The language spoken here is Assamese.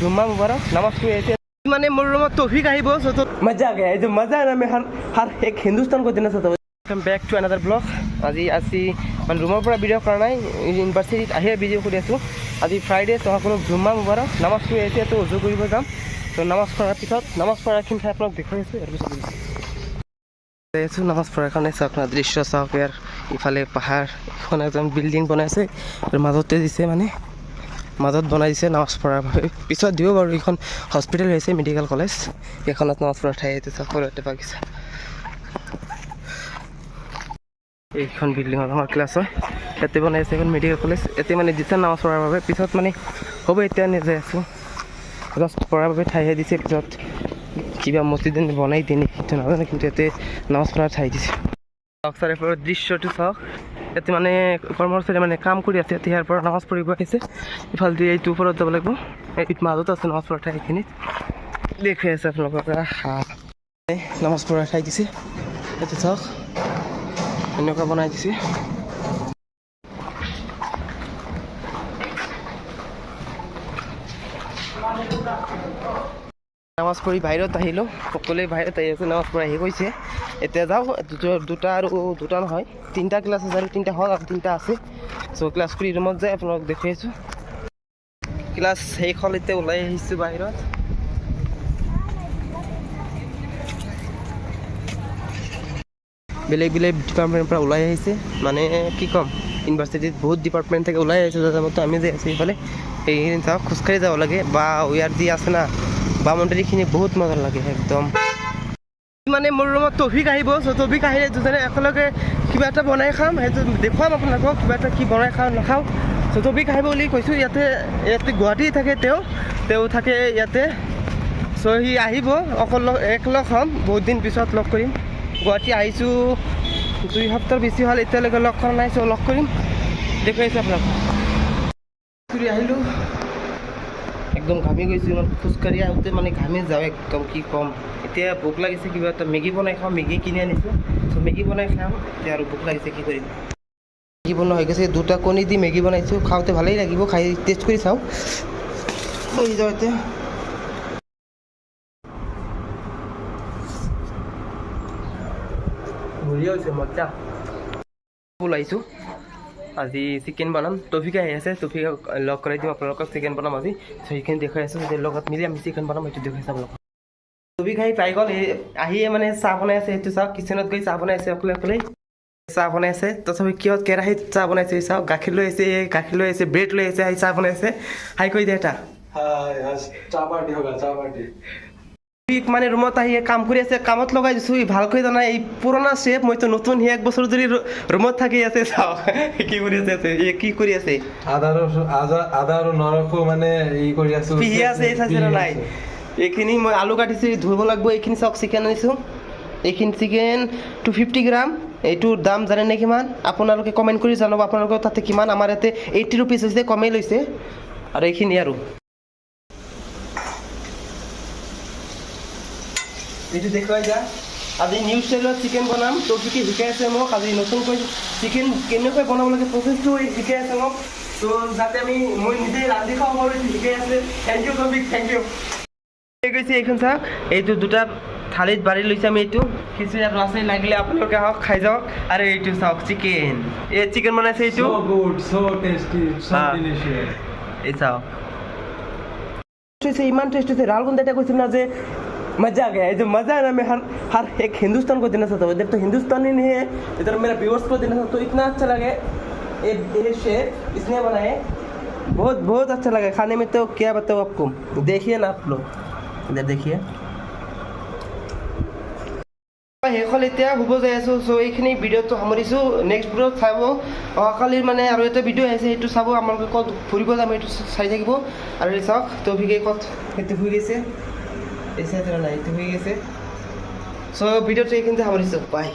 जुम्मा मुबारक नमाज पढ़ी ऐसे माने मोर रूमत तौफीक आइब सो तो मजा आ गया जो मजा ना मैं हर एक हिंदुस्तान को देना चाहता हूँ welcome back to another blog আজি আসি মানে ৰুমৰ পৰা ভিডিঅ' কৰা নাই ইউনিভাৰ্চিটিত আহি ভিডিঅ' কৰি আছোঁ আজি ফ্ৰাইডে তো সকলো জুম্মা মুবাৰক নামাজ পঢ়ি আহিছে তো উজু কৰিব যাম তো নামাজ পঢ়াৰ পিছত নামাজ পঢ়াখিনি ঠাই আপোনাক দেখুৱাই আছোঁ আছোঁ নামাজ পঢ়াৰ কাৰণে চাওক না দৃশ্য চাওক ইয়াৰ ইফালে পাহাৰ এখন একদম বিল্ডিং বনাইছে মাজতে দিছে মানে মাজত বনাই দিছে নামাজ পঢ়াৰ বাবে পিছত দিব বাৰু এইখন হস্পিটেল হৈছে মেডিকেল কলেজ এইখনত নামাজ পঢ়াৰ ঠাই এইটো চাওক সৰুতে বাগিচা এইখন বিল্ডিঙত আমাৰ ক্লাছ হয় ইয়াতে বনাইছে এখন মেডিকেল কলেজ ইয়াতে মানে দিছে নামাজ পঢ়াৰ বাবে পিছত মানে হ'ব এতিয়া নিজে আছোঁ জাষ্ট পঢ়াৰ বাবে ঠাইহে দিছে পিছত কিবা মছজিদ বনাই দিয়ে নেকি সেইটো নাজানো কিন্তু ইয়াতে নামাজ পঢ়াৰ ঠাই দিছে চাওক ছাৰ এৰপৰা দৃশ্যটো চাওক ইয়াতে মানে কৰ্মচাৰী মানে কাম কৰি আছে ইয়াতে ইয়াৰ পৰা নামাজ পঢ়িব আহিছে ইফালেদি এইটো ওপৰত যাব লাগিব এইটো মাজত আছে নামাজ পঢ়াৰ ঠাই এইখিনিত দেখুৱাই আছে আপোনালোকৰ নামাজ পঢ়াৰ ঠাই দিছে ইয়াতে চাওক এনেকুৱা বনাই দিছে নামাজ পঢ়ি বাহিৰত আহিলোঁ সকলোৱে বাহিৰত আহি আছে নামাজ পঢ়ি আহি গৈছে এতিয়া যাওঁ দুটা নহয় তিনিটা ক্লাছ আছে আৰু তিনিটা হ'ল আৰু তিনিটা আছে চ' ক্লাছ কৰি ৰুমত যায় আপোনালোক দেখুৱাই আছোঁ ক্লাছ শেষ হ'ল এতিয়া ওলাই আহিছোঁ বাহিৰত বেলেগ বেলেগ ডিপাৰ্টমেণ্টৰ পৰা ওলাই আহিছে মানে কি ক'ম ইউনিভাৰ্চিটিত বহুত ডিপাৰ্টমেণ্ট থেকে ওলাই আহিছে যাতে আমি যে আছোঁ এইফালে এইখিনি চাওক খোজকাঢ়ি যাব লাগে বা ইয়াৰ যি আছে না বাউণ্ডেৰীখিনি বহুত মজা লাগে একদম মানে মোৰ ৰুমত তৌফিক আহিব চ' তৌফিক আহিলে দুজনে একেলগে কিবা এটা বনাই খাম সেইটো দেখুৱাম আপোনালোকক কিবা এটা কি বনাই খাওঁ নাখাওঁ চ' তৌফিক আহিব বুলি কৈছোঁ ইয়াতে গুৱাহাটী থাকে তেওঁ থাকে ইয়াতে চ' সি আহিব একলগ হ'ম বহুত দিন পিছত লগ কৰিম গুৱাহাটী আহিছোঁ 2 সপ্তাহ বেছি হ'ল এতিয়ালৈকে লগ কৰা নাই চ' লগ কৰিম দেখুৱাইছোঁ আপোনাক ফুৰি আহিলোঁ একদম ঘামি গৈছোঁ ইমান খোজকাঢ়ি আহোঁতে মানে ঘামি যাওঁ একদম কি ক'ম এতিয়া ভোক লাগিছে কিবা এটা মেগী বনাই খাওঁ মেগী কিনি আনিছোঁ চ' মেগী বনাই খাম এতিয়া আৰু ভোক লাগিছে কি কৰিম মেগী বনোৱা হৈ গৈছে 2টা কণী দি মেগী বনাইছোঁ খাওঁতে ভালেই লাগিব খাই টেষ্ট কৰি চাওঁ বহি যাওঁ এতিয়া বঢ়িয়া হৈছে মজা ওলাইছোঁ আজি চিকেন বনাম তৌফিক আহি আছে তৌফিক লগ কৰাই দিম আপোনালোকক চিকেন বনাম আজি চ' সেইখিনি দেখুৱাই আছোঁ যে লগত মিলি আমি চিকেন বনাম সেইটো দেখুৱাইছোঁ আপোনালোকক তৌফিক আহি পাই গ'ল আহিয়ে মানে চাহ বনাই আছে সেইটো চাওক কিচেনত গৈ চাহ বনাই আছে অকলে চাহ বনাই আছে তথাপি কিহত কেৰাহীত চাহ বনাইছে চাওক গাখীৰ লৈ আহিছে ব্ৰেড লৈ আহিছে আহি চাহ বনাই আছে হাই কৈ দে এটা মানে ৰুমত আহি কাম কৰি আছে কামত লগাই দিছোঁ ভালকৈ জানা এই পুৰণা চেফ মইতো নতুন সি 1 বছৰ ধৰি ৰুমত থাকি আছে চাওক কি কৰি আছে আদা আৰু নৰসো মানে ই কৰি আছোঁ পিহি আছে এই চাইছে নাই এইখিনি মই আলু কাটিছোঁ ধুব লাগিব এইখিনি চাওক চিকেন আনিছোঁ এইখিনি চিকেন 250 গ্ৰাম এইটোৰ দাম জানে নে কিমান আপোনালোকে কমেণ্ট কৰি জনাব আপোনালোকৰ তাতে কিমান আমাৰ ইয়াতে 80 ৰুপিজ হৈছে কমেই লৈছে আৰু এইখিনি আৰু এইটো দেখুৱাই যা আজি নিউ ষ্টাইলত চিকেন বনাম তৌফিকে শিকাই আছে মোক আজি নতুনকৈ চিকেন কেনেকৈ বনাব লাগে প্ৰচেছটো শিকাই আছে মোক তো যাতে মই নিজে ৰান্ধি খাব পাৰোঁ শিকাই আছে থেংক ইউ তৌফিক থেংক ইউ গৈছে এইখন চাওক এইটো 2টা থালিত বাঢ়ি লৈছে আমি এইটো কিছু আৰু আছে লাগিলে আপোনালোকে আহক খাই যাওক আৰু এইটো চাওক চিকেন এই চিকেন বনাইছে এইটো so tasty so delicious এই চাওক ইমান টেষ্ট হৈছে ৰাহুল গুন্দাটা কৈছিল না যে मजा आ गया है जो मज़ा है ना मैं हर एक हिंदुस्तान को देना चाहता हूँ इधर तो हिंदुस्तानी नहीं है इधर मेरा व्यूअर्स को देना चाहता हूँ तो इतना अच्छा लगे ये शेफ इसने बनाए बहुत बहुत अच्छा लगा खाने में तो क्या बताऊँ आपको देखिए ना आप लोग इधर देखिए শেষ হ'ল এতিয়া শুব যাই আছোঁ চ' এইখিনি ভিডিঅ'টো সামৰিছোঁ নেক্সট ভিডিঅ'ত চাব অহাকালিৰ মানে আৰু এটা ভিডিঅ' আহিছে সেইটো চাব আপোনালোকে ক'ত ফুৰিব যাম এইটো চাই থাকিব আৰু এই চাওক তৌফিকে ক'ত সেইটো শুই গৈছে এই চাইডে নাই এইটো হৈ গৈছে চ' ভিডিঅ'টো এইখিনিতে সামৰিছোঁ বাই